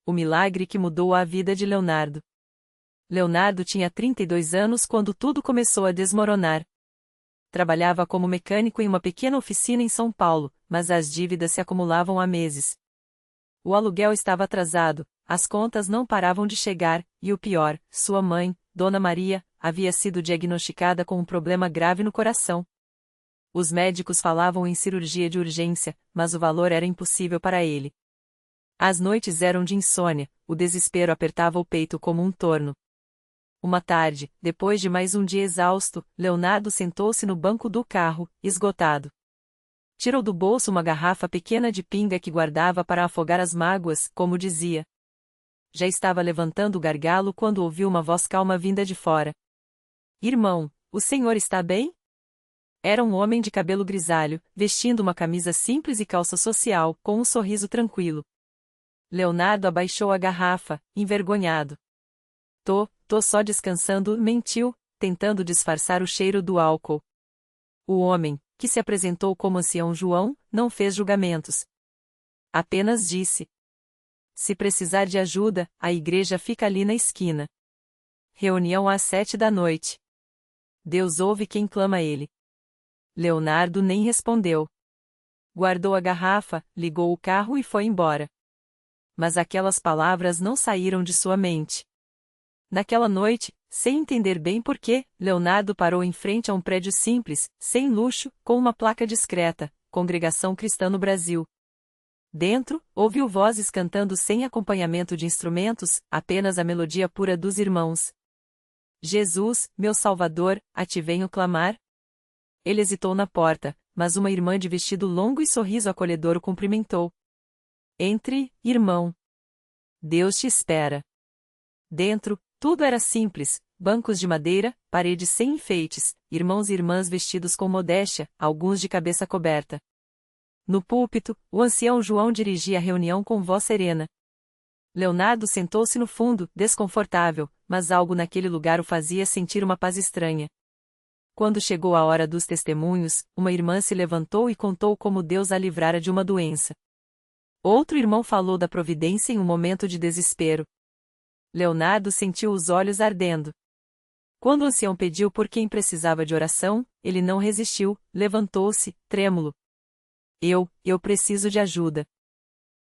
O milagre que mudou a vida de Leonardo. Leonardo tinha 32 anos quando tudo começou a desmoronar. Trabalhava como mecânico em uma pequena oficina em São Paulo, mas as dívidas se acumulavam há meses. O aluguel estava atrasado, as contas não paravam de chegar, e o pior, sua mãe, Dona Maria, havia sido diagnosticada com um problema grave no coração. Os médicos falavam em cirurgia de urgência, mas o valor era impossível para ele. As noites eram de insônia, o desespero apertava o peito como um torno. Uma tarde, depois de mais um dia exausto, Leonardo sentou-se no banco do carro, esgotado. Tirou do bolso uma garrafa pequena de pinga que guardava para afogar as mágoas, como dizia. Já estava levantando o gargalo quando ouviu uma voz calma vinda de fora. Irmão, o senhor está bem? Era um homem de cabelo grisalho, vestindo uma camisa simples e calça social, com um sorriso tranquilo. Leonardo abaixou a garrafa, envergonhado. Tô só descansando, mentiu, tentando disfarçar o cheiro do álcool. O homem, que se apresentou como ancião João, não fez julgamentos. Apenas disse: se precisar de ajuda, a igreja fica ali na esquina. Reunião às 7 da noite. Deus ouve quem clama a ele. Leonardo nem respondeu. Guardou a garrafa, ligou o carro e foi embora. Mas aquelas palavras não saíram de sua mente. Naquela noite, sem entender bem porquê, Leonardo parou em frente a um prédio simples, sem luxo, com uma placa discreta: Congregação Cristã no Brasil. Dentro, ouviu vozes cantando sem acompanhamento de instrumentos, apenas a melodia pura dos irmãos. Jesus, meu Salvador, a ti venho clamar. Ele hesitou na porta, mas uma irmã de vestido longo e sorriso acolhedor o cumprimentou. Entre, irmão. Deus te espera. Dentro, tudo era simples: bancos de madeira, paredes sem enfeites, irmãos e irmãs vestidos com modéstia, alguns de cabeça coberta. No púlpito, o ancião João dirigia a reunião com voz serena. Leonardo sentou-se no fundo, desconfortável, mas algo naquele lugar o fazia sentir uma paz estranha. Quando chegou a hora dos testemunhos, uma irmã se levantou e contou como Deus a livrara de uma doença. Outro irmão falou da providência em um momento de desespero. Leonardo sentiu os olhos ardendo. Quando o ancião pediu por quem precisava de oração, ele não resistiu, levantou-se, trêmulo. Eu preciso de ajuda.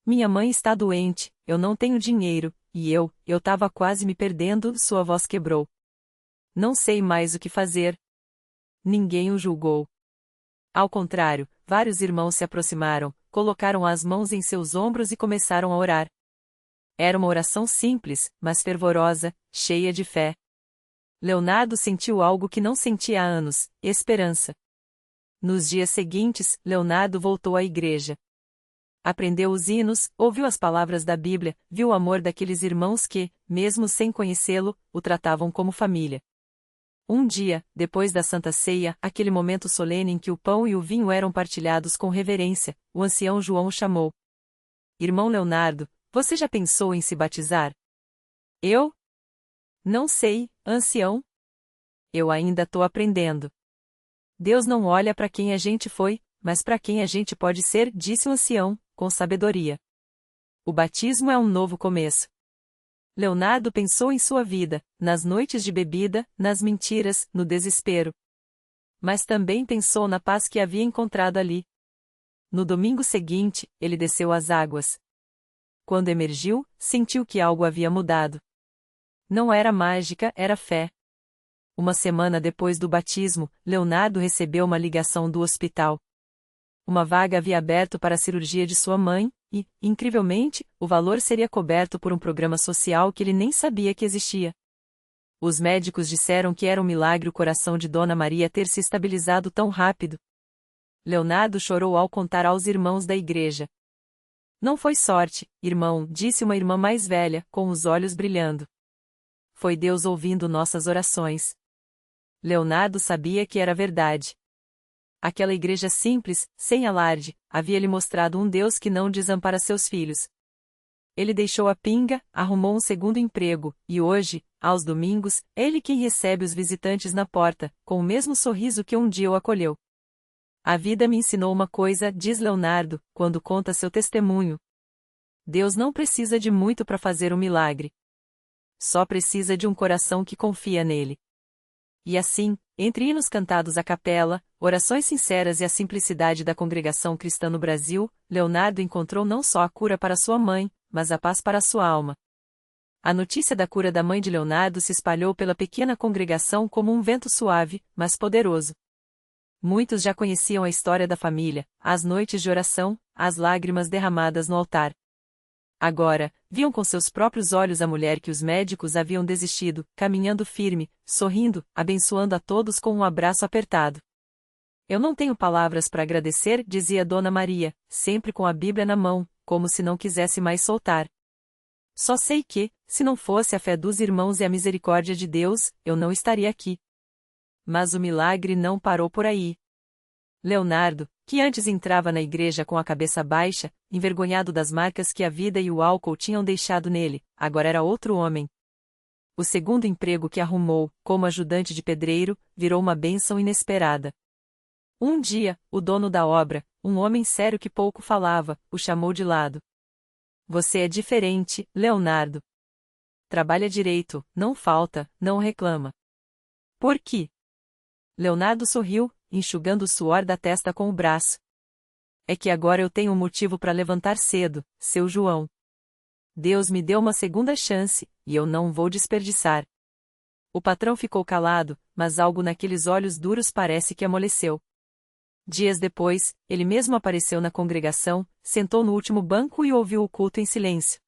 Minha mãe está doente, eu não tenho dinheiro, e eu tava quase me perdendo, sua voz quebrou. Não sei mais o que fazer. Ninguém o julgou. Ao contrário, vários irmãos se aproximaram, colocaram as mãos em seus ombros e começaram a orar. Era uma oração simples, mas fervorosa, cheia de fé. Leonardo sentiu algo que não sentia há anos: esperança. Nos dias seguintes, Leonardo voltou à igreja. Aprendeu os hinos, ouviu as palavras da Bíblia, viu o amor daqueles irmãos que, mesmo sem conhecê-lo, o tratavam como família. Um dia, depois da Santa Ceia, aquele momento solene em que o pão e o vinho eram partilhados com reverência, o ancião João o chamou. Irmão Leonardo, você já pensou em se batizar? Eu? Não sei, ancião. Eu ainda tô aprendendo. Deus não olha para quem a gente foi, mas para quem a gente pode ser, disse o ancião, com sabedoria. O batismo é um novo começo. Leonardo pensou em sua vida, nas noites de bebida, nas mentiras, no desespero. Mas também pensou na paz que havia encontrado ali. No domingo seguinte, ele desceu às águas. Quando emergiu, sentiu que algo havia mudado. Não era mágica, era fé. Uma semana depois do batismo, Leonardo recebeu uma ligação do hospital. Uma vaga havia aberto para a cirurgia de sua mãe, e, incrivelmente, o valor seria coberto por um programa social que ele nem sabia que existia. Os médicos disseram que era um milagre o coração de Dona Maria ter se estabilizado tão rápido. Leonardo chorou ao contar aos irmãos da igreja. Não foi sorte, irmão, disse uma irmã mais velha, com os olhos brilhando. Foi Deus ouvindo nossas orações. Leonardo sabia que era verdade. Aquela igreja simples, sem alarde, havia lhe mostrado um Deus que não desampara seus filhos. Ele deixou a pinga, arrumou um segundo emprego, e hoje, aos domingos, é ele quem recebe os visitantes na porta, com o mesmo sorriso que um dia o acolheu. A vida me ensinou uma coisa, diz Leonardo, quando conta seu testemunho. Deus não precisa de muito para fazer um milagre. Só precisa de um coração que confia nele. E assim, entre hinos cantados à capela, orações sinceras e a simplicidade da congregação cristã no Brasil, Leonardo encontrou não só a cura para sua mãe, mas a paz para sua alma. A notícia da cura da mãe de Leonardo se espalhou pela pequena congregação como um vento suave, mas poderoso. Muitos já conheciam a história da família, as noites de oração, as lágrimas derramadas no altar. Agora, viam com seus próprios olhos a mulher que os médicos haviam desistido, caminhando firme, sorrindo, abençoando a todos com um abraço apertado. Eu não tenho palavras para agradecer, dizia Dona Maria, sempre com a Bíblia na mão, como se não quisesse mais soltar. Só sei que, se não fosse a fé dos irmãos e a misericórdia de Deus, eu não estaria aqui. Mas o milagre não parou por aí. Leonardo, que antes entrava na igreja com a cabeça baixa, envergonhado das marcas que a vida e o álcool tinham deixado nele, agora era outro homem. O segundo emprego que arrumou, como ajudante de pedreiro, virou uma bênção inesperada. Um dia, o dono da obra, um homem sério que pouco falava, o chamou de lado. Você é diferente, Leonardo. Trabalha direito, não falta, não reclama. Por quê? Leonardo sorriu, enxugando o suor da testa com o braço. É que agora eu tenho um motivo para levantar cedo, seu João. Deus me deu uma segunda chance, e eu não vou desperdiçar. O patrão ficou calado, mas algo naqueles olhos duros parece que amoleceu. Dias depois, ele mesmo apareceu na congregação, sentou no último banco e ouviu o culto em silêncio.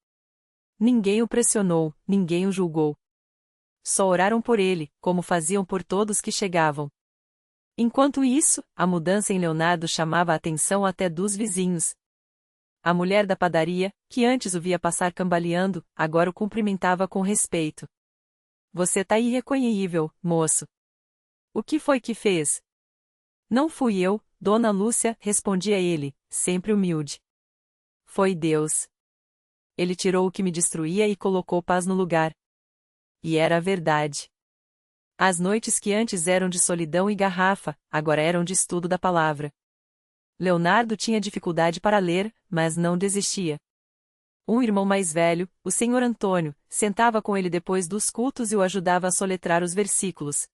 Ninguém o pressionou, ninguém o julgou. Só oraram por ele, como faziam por todos que chegavam. Enquanto isso, a mudança em Leonardo chamava a atenção até dos vizinhos. A mulher da padaria, que antes o via passar cambaleando, agora o cumprimentava com respeito. Você tá irreconhecível, moço. O que foi que fez? Não fui eu, Dona Lúcia, respondia ele, sempre humilde. Foi Deus. Ele tirou o que me destruía e colocou paz no lugar. E era a verdade. As noites que antes eram de solidão e garrafa, agora eram de estudo da palavra. Leonardo tinha dificuldade para ler, mas não desistia. Um irmão mais velho, o senhor Antônio, sentava com ele depois dos cultos e o ajudava a soletrar os versículos.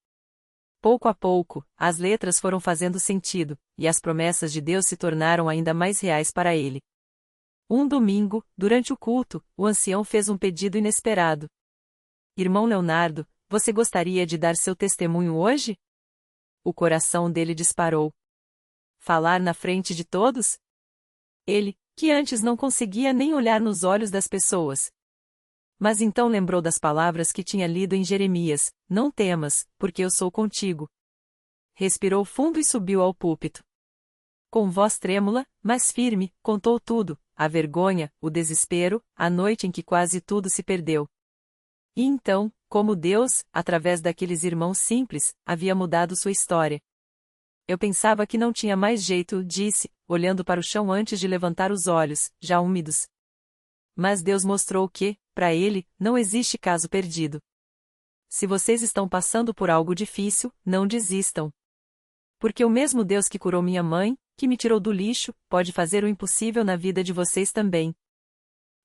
Pouco a pouco, as letras foram fazendo sentido, e as promessas de Deus se tornaram ainda mais reais para ele. Um domingo, durante o culto, o ancião fez um pedido inesperado. Irmão Leonardo, você gostaria de dar seu testemunho hoje? O coração dele disparou. Falar na frente de todos? Ele, que antes não conseguia nem olhar nos olhos das pessoas. Mas então lembrou das palavras que tinha lido em Jeremias: não temas, porque eu sou contigo. Respirou fundo e subiu ao púlpito. Com voz trêmula, mas firme, contou tudo: a vergonha, o desespero, a noite em que quase tudo se perdeu. E então, como Deus, através daqueles irmãos simples, havia mudado sua história. Eu pensava que não tinha mais jeito, disse, olhando para o chão antes de levantar os olhos, já úmidos. Mas Deus mostrou que, para ele, não existe caso perdido. Se vocês estão passando por algo difícil, não desistam. Porque o mesmo Deus que curou minha mãe, que me tirou do lixo, pode fazer o impossível na vida de vocês também.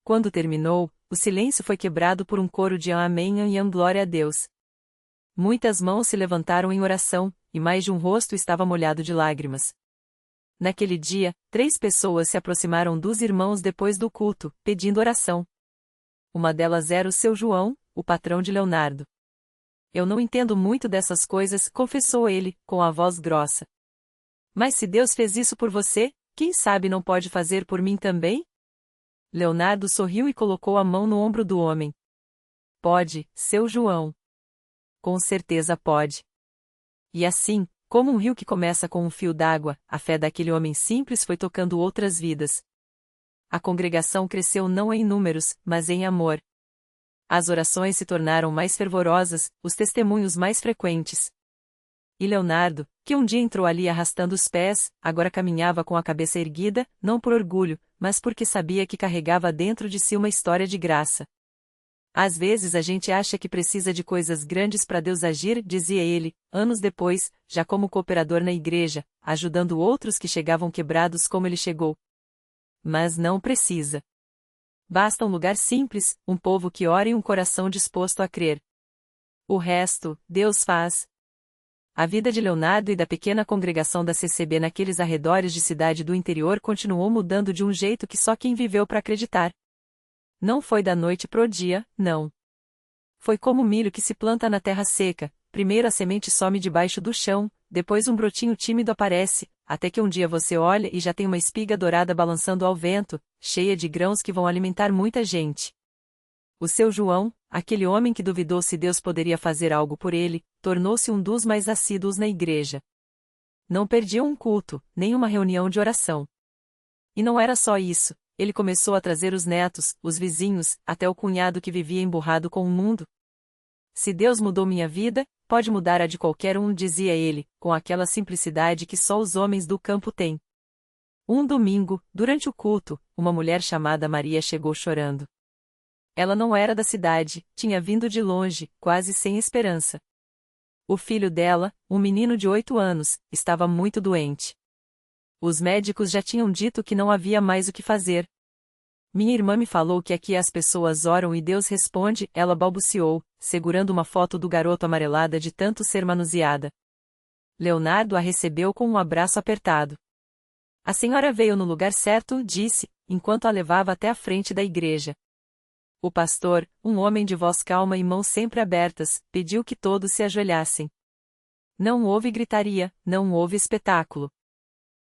Quando terminou, o silêncio foi quebrado por um coro de amém e glória a Deus. Muitas mãos se levantaram em oração, e mais de um rosto estava molhado de lágrimas. Naquele dia, 3 pessoas se aproximaram dos irmãos depois do culto, pedindo oração. Uma delas era o seu João, o patrão de Leonardo. Eu não entendo muito dessas coisas, confessou ele, com a voz grossa. Mas se Deus fez isso por você, quem sabe não pode fazer por mim também? Leonardo sorriu e colocou a mão no ombro do homem. Pode, seu João. Com certeza pode. E assim, como um rio que começa com um fio d'água, a fé daquele homem simples foi tocando outras vidas. A congregação cresceu não em números, mas em amor. As orações se tornaram mais fervorosas, os testemunhos mais frequentes. E Leonardo, que um dia entrou ali arrastando os pés, agora caminhava com a cabeça erguida, não por orgulho, mas porque sabia que carregava dentro de si uma história de graça. Às vezes a gente acha que precisa de coisas grandes para Deus agir, dizia ele, anos depois, já como cooperador na igreja, ajudando outros que chegavam quebrados como ele chegou. Mas não precisa. Basta um lugar simples, um povo que ora e um coração disposto a crer. O resto, Deus faz. A vida de Leonardo e da pequena congregação da CCB naqueles arredores de cidade do interior continuou mudando de um jeito que só quem viveu para acreditar. Não foi da noite pro dia, não. Foi como o milho que se planta na terra seca, primeiro a semente some debaixo do chão, depois um brotinho tímido aparece, até que um dia você olha e já tem uma espiga dourada balançando ao vento, cheia de grãos que vão alimentar muita gente. O seu João, aquele homem que duvidou se Deus poderia fazer algo por ele, tornou-se um dos mais assíduos na igreja. Não perdia um culto, nem uma reunião de oração. E não era só isso, ele começou a trazer os netos, os vizinhos, até o cunhado que vivia emburrado com o mundo. Se Deus mudou minha vida, pode mudar a de qualquer um, dizia ele, com aquela simplicidade que só os homens do campo têm. Um domingo, durante o culto, uma mulher chamada Maria chegou chorando. Ela não era da cidade, tinha vindo de longe, quase sem esperança. O filho dela, um menino de 8 anos, estava muito doente. Os médicos já tinham dito que não havia mais o que fazer. Minha irmã me falou que aqui as pessoas oram e Deus responde, ela balbuciou, segurando uma foto do garoto amarelada de tanto ser manuseada. Leonardo a recebeu com um abraço apertado. A senhora veio no lugar certo, disse, enquanto a levava até a frente da igreja. O pastor, um homem de voz calma e mãos sempre abertas, pediu que todos se ajoelhassem. Não houve gritaria, não houve espetáculo.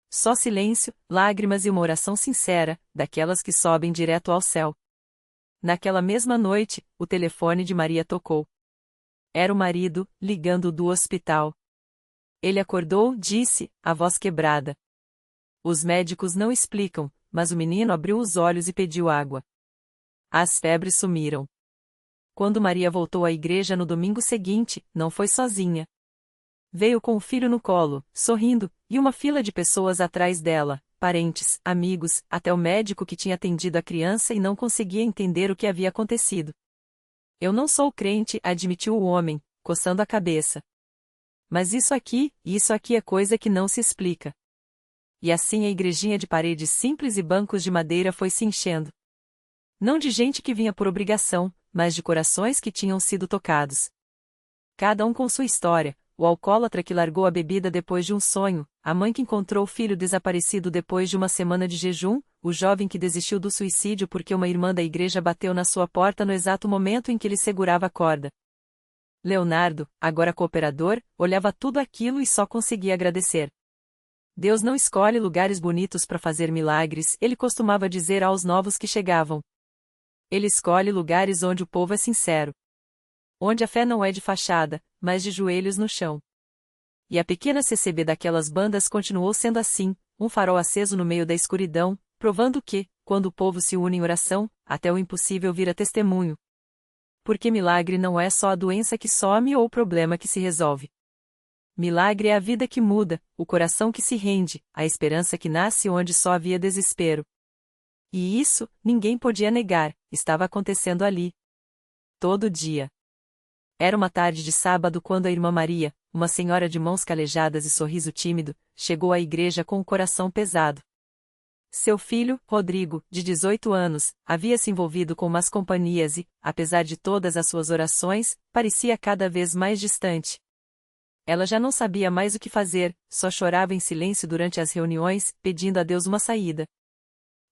Só silêncio, lágrimas e uma oração sincera, daquelas que sobem direto ao céu. Naquela mesma noite, o telefone de Maria tocou. Era o marido, ligando do hospital. Ele acordou, disse, a voz quebrada. Os médicos não explicam, mas o menino abriu os olhos e pediu água. As febres sumiram. Quando Maria voltou à igreja no domingo seguinte, não foi sozinha. Veio com o filho no colo, sorrindo, e uma fila de pessoas atrás dela, parentes, amigos, até o médico que tinha atendido a criança e não conseguia entender o que havia acontecido. Eu não sou crente, admitiu o homem, coçando a cabeça. Mas isso aqui é coisa que não se explica. E assim a igrejinha de paredes simples e bancos de madeira foi se enchendo. Não de gente que vinha por obrigação, mas de corações que tinham sido tocados. Cada um com sua história, o alcoólatra que largou a bebida depois de um sonho, a mãe que encontrou o filho desaparecido depois de uma semana de jejum, o jovem que desistiu do suicídio porque uma irmã da igreja bateu na sua porta no exato momento em que ele segurava a corda. Leonardo, agora cooperador, olhava tudo aquilo e só conseguia agradecer. Deus não escolhe lugares bonitos para fazer milagres, ele costumava dizer aos novos que chegavam. Ele escolhe lugares onde o povo é sincero. Onde a fé não é de fachada, mas de joelhos no chão. E a pequena CCB daquelas bandas continuou sendo assim, um farol aceso no meio da escuridão, provando que, quando o povo se une em oração, até o impossível vira testemunho. Porque milagre não é só a doença que some ou o problema que se resolve. Milagre é a vida que muda, o coração que se rende, a esperança que nasce onde só havia desespero. E isso, ninguém podia negar, estava acontecendo ali. Todo dia. Era uma tarde de sábado quando a irmã Maria, uma senhora de mãos calejadas e sorriso tímido, chegou à igreja com o coração pesado. Seu filho, Rodrigo, de 18 anos, havia se envolvido com más companhias e, apesar de todas as suas orações, parecia cada vez mais distante. Ela já não sabia mais o que fazer, só chorava em silêncio durante as reuniões, pedindo a Deus uma saída.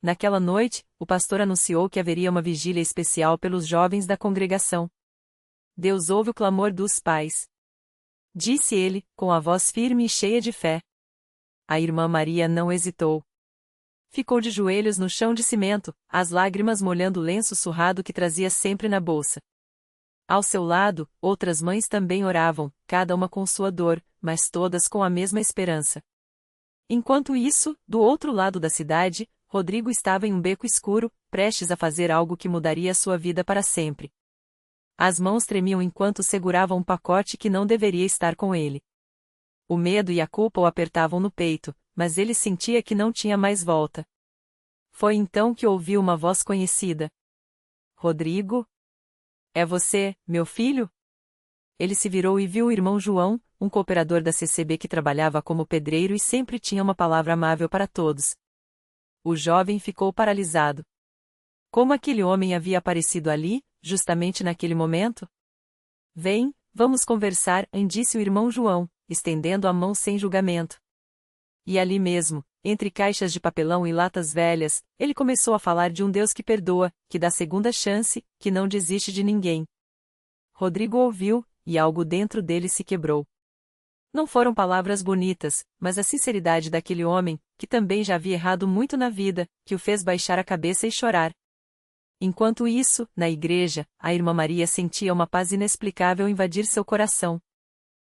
Naquela noite, o pastor anunciou que haveria uma vigília especial pelos jovens da congregação. Deus ouve o clamor dos pais. Disse ele, com a voz firme e cheia de fé. A irmã Maria não hesitou. Ficou de joelhos no chão de cimento, as lágrimas molhando o lenço surrado que trazia sempre na bolsa. Ao seu lado, outras mães também oravam, cada uma com sua dor, mas todas com a mesma esperança. Enquanto isso, do outro lado da cidade, Rodrigo estava em um beco escuro, prestes a fazer algo que mudaria sua vida para sempre. As mãos tremiam enquanto segurava um pacote que não deveria estar com ele. O medo e a culpa o apertavam no peito, mas ele sentia que não tinha mais volta. Foi então que ouviu uma voz conhecida. Rodrigo? É você, meu filho? Ele se virou e viu o irmão João, um cooperador da CCB que trabalhava como pedreiro e sempre tinha uma palavra amável para todos. O jovem ficou paralisado. Como aquele homem havia aparecido ali, justamente naquele momento? Vem, vamos conversar, disse o irmão João, estendendo a mão sem julgamento. E ali mesmo, entre caixas de papelão e latas velhas, ele começou a falar de um Deus que perdoa, que dá segunda chance, que não desiste de ninguém. Rodrigo ouviu, e algo dentro dele se quebrou. Não foram palavras bonitas, mas a sinceridade daquele homem, que também já havia errado muito na vida, que o fez baixar a cabeça e chorar. Enquanto isso, na igreja, a irmã Maria sentia uma paz inexplicável invadir seu coração.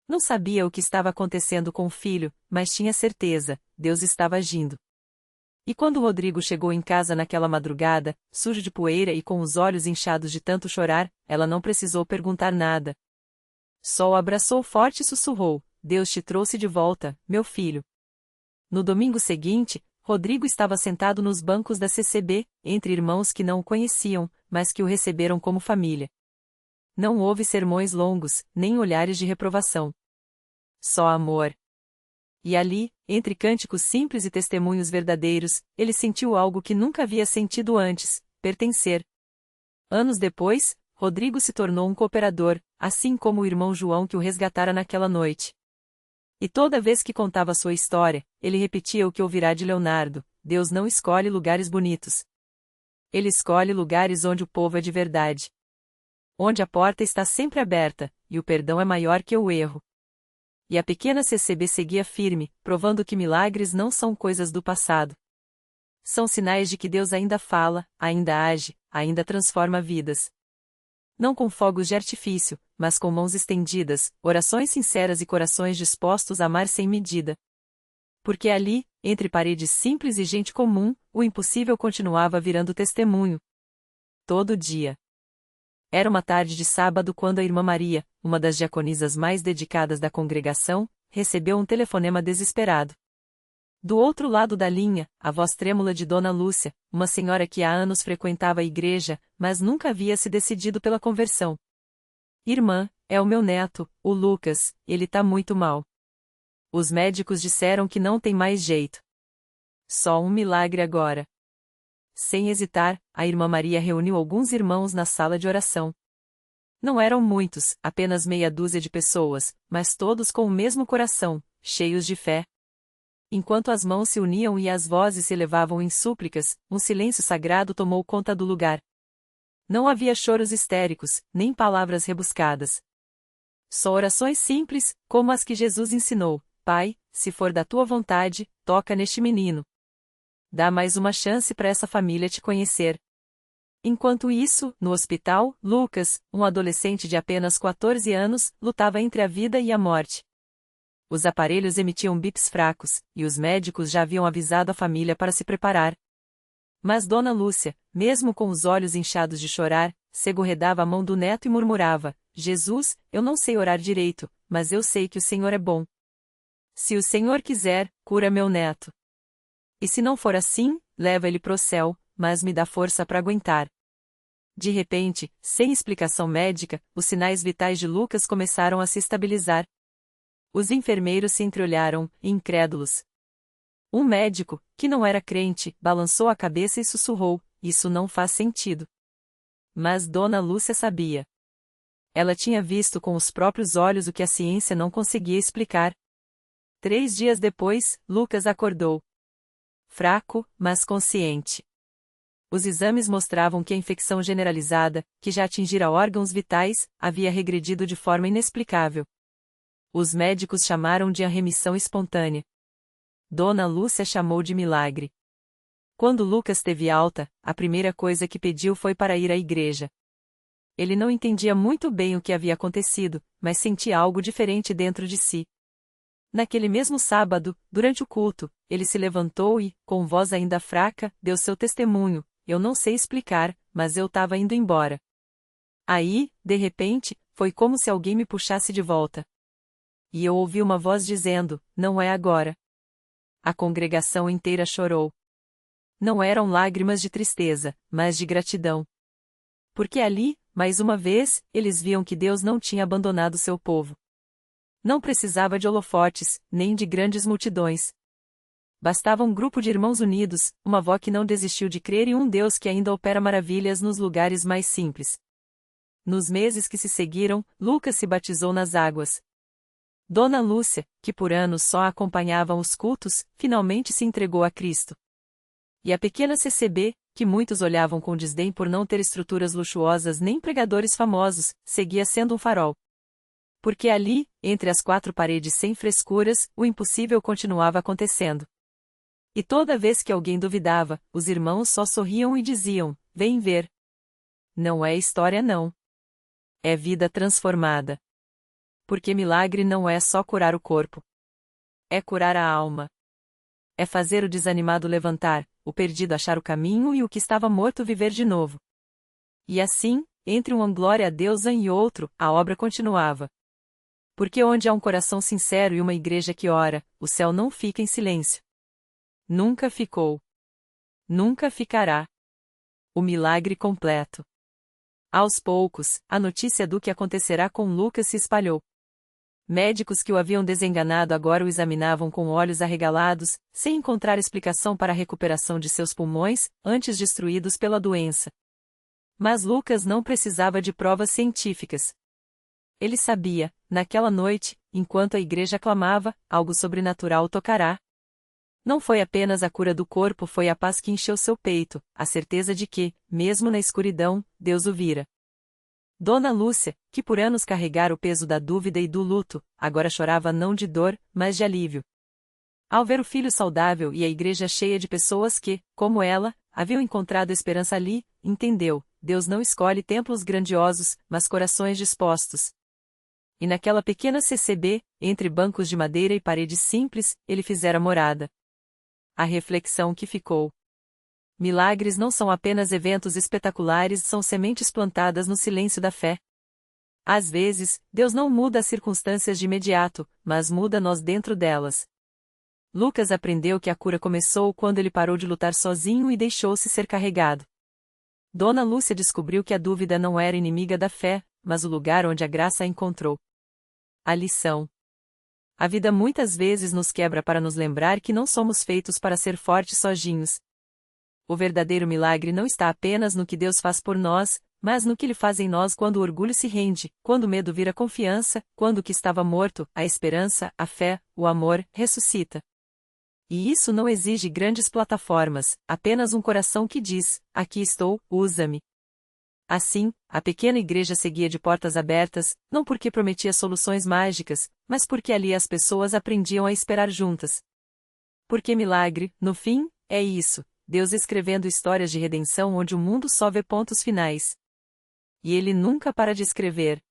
Não sabia o que estava acontecendo com o filho, mas tinha certeza, Deus estava agindo. E quando Rodrigo chegou em casa naquela madrugada, sujo de poeira e com os olhos inchados de tanto chorar, ela não precisou perguntar nada. Só o abraçou forte e sussurrou: Deus te trouxe de volta, meu filho. No domingo seguinte, Rodrigo estava sentado nos bancos da CCB, entre irmãos que não o conheciam, mas que o receberam como família. Não houve sermões longos, nem olhares de reprovação. Só amor. E ali, entre cânticos simples e testemunhos verdadeiros, ele sentiu algo que nunca havia sentido antes: pertencer. Anos depois, Rodrigo se tornou um cooperador, assim como o irmão João que o resgatara naquela noite. E toda vez que contava sua história, ele repetia o que ouvirá de Leonardo: Deus não escolhe lugares bonitos. Ele escolhe lugares onde o povo é de verdade. Onde a porta está sempre aberta, e o perdão é maior que o erro. E a pequena CCB seguia firme, provando que milagres não são coisas do passado. São sinais de que Deus ainda fala, ainda age, ainda transforma vidas. Não com fogos de artifício, mas com mãos estendidas, orações sinceras e corações dispostos a amar sem medida. Porque ali, entre paredes simples e gente comum, o impossível continuava virando testemunho. Todo dia. Era uma tarde de sábado quando a irmã Maria, uma das diaconisas mais dedicadas da congregação, recebeu um telefonema desesperado. Do outro lado da linha, a voz trêmula de Dona Lúcia, uma senhora que há anos frequentava a igreja, mas nunca havia se decidido pela conversão. Irmã, é o meu neto, o Lucas, ele tá muito mal. Os médicos disseram que não tem mais jeito. Só um milagre agora. Sem hesitar, a irmã Maria reuniu alguns irmãos na sala de oração. Não eram muitos, apenas meia dúzia de pessoas, mas todos com o mesmo coração, cheios de fé. Enquanto as mãos se uniam e as vozes se elevavam em súplicas, um silêncio sagrado tomou conta do lugar. Não havia choros histéricos, nem palavras rebuscadas. Só orações simples, como as que Jesus ensinou: Pai, se for da tua vontade, toca neste menino. Dá mais uma chance para essa família te conhecer. Enquanto isso, no hospital, Lucas, um adolescente de apenas 14 anos, lutava entre a vida e a morte. Os aparelhos emitiam bips fracos, e os médicos já haviam avisado a família para se preparar. Mas Dona Lúcia, mesmo com os olhos inchados de chorar, segurredava a mão do neto e murmurava: Jesus, eu não sei orar direito, mas eu sei que o Senhor é bom. Se o Senhor quiser, cura meu neto. E se não for assim, leva ele pro céu, mas me dá força para aguentar. De repente, sem explicação médica, os sinais vitais de Lucas começaram a se estabilizar. Os enfermeiros se entreolharam, incrédulos. Um médico, que não era crente, balançou a cabeça e sussurrou: Isso não faz sentido. Mas Dona Lúcia sabia. Ela tinha visto com os próprios olhos o que a ciência não conseguia explicar. 3 dias depois, Lucas acordou. Fraco, mas consciente. Os exames mostravam que a infecção generalizada, que já atingira órgãos vitais, havia regredido de forma inexplicável. Os médicos chamaram de a remissão espontânea. Dona Lúcia chamou de milagre. Quando Lucas teve alta, a primeira coisa que pediu foi para ir à igreja. Ele não entendia muito bem o que havia acontecido, mas sentia algo diferente dentro de si. Naquele mesmo sábado, durante o culto, ele se levantou e, com voz ainda fraca, deu seu testemunho: Eu não sei explicar, mas eu estava indo embora. Aí, de repente, foi como se alguém me puxasse de volta. E eu ouvi uma voz dizendo: Não é agora. A congregação inteira chorou. Não eram lágrimas de tristeza, mas de gratidão. Porque ali, mais uma vez, eles viam que Deus não tinha abandonado seu povo. Não precisava de holofotes, nem de grandes multidões. Bastava um grupo de irmãos unidos, uma avó que não desistiu de crer e um Deus que ainda opera maravilhas nos lugares mais simples. Nos meses que se seguiram, Lucas se batizou nas águas. Dona Lúcia, que por anos só acompanhava os cultos, finalmente se entregou a Cristo. E a pequena CCB, que muitos olhavam com desdém por não ter estruturas luxuosas nem pregadores famosos, seguia sendo um farol. Porque ali, entre as quatro paredes sem frescuras, o impossível continuava acontecendo. E toda vez que alguém duvidava, os irmãos só sorriam e diziam: "Vem ver." Não é história não. É vida transformada. Porque milagre não é só curar o corpo. É curar a alma. É fazer o desanimado levantar, o perdido achar o caminho e o que estava morto viver de novo. E assim, entre um glória a Deus e outro, a obra continuava. Porque onde há um coração sincero e uma igreja que ora, o céu não fica em silêncio. Nunca ficou. Nunca ficará. O milagre completo. Aos poucos, a notícia do que acontecerá com Lucas se espalhou. Médicos que o haviam desenganado agora o examinavam com olhos arregalados, sem encontrar explicação para a recuperação de seus pulmões, antes destruídos pela doença. Mas Lucas não precisava de provas científicas. Ele sabia, naquela noite, enquanto a igreja clamava, algo sobrenatural o tocará. Não foi apenas a cura do corpo, foi a paz que encheu seu peito, a certeza de que, mesmo na escuridão, Deus o vira. Dona Lúcia, que por anos carregara o peso da dúvida e do luto, agora chorava não de dor, mas de alívio. Ao ver o filho saudável e a igreja cheia de pessoas que, como ela, haviam encontrado esperança ali, entendeu: Deus não escolhe templos grandiosos, mas corações dispostos. E naquela pequena CCB, entre bancos de madeira e paredes simples, ele fizera morada. A reflexão que ficou. Milagres não são apenas eventos espetaculares, são sementes plantadas no silêncio da fé. Às vezes, Deus não muda as circunstâncias de imediato, mas muda nós dentro delas. Lucas aprendeu que a cura começou quando ele parou de lutar sozinho e deixou-se ser carregado. Dona Lúcia descobriu que a dúvida não era inimiga da fé, mas o lugar onde a graça a encontrou. A lição. A vida muitas vezes nos quebra para nos lembrar que não somos feitos para ser fortes sozinhos. O verdadeiro milagre não está apenas no que Deus faz por nós, mas no que Ele faz em nós quando o orgulho se rende, quando o medo vira confiança, quando o que estava morto, a esperança, a fé, o amor, ressuscita. E isso não exige grandes plataformas, apenas um coração que diz: "Aqui estou, usa-me." Assim, a pequena igreja seguia de portas abertas, não porque prometia soluções mágicas, mas porque ali as pessoas aprendiam a esperar juntas. Porque milagre, no fim, é isso: Deus escrevendo histórias de redenção onde o mundo só vê pontos finais. E Ele nunca para de escrever,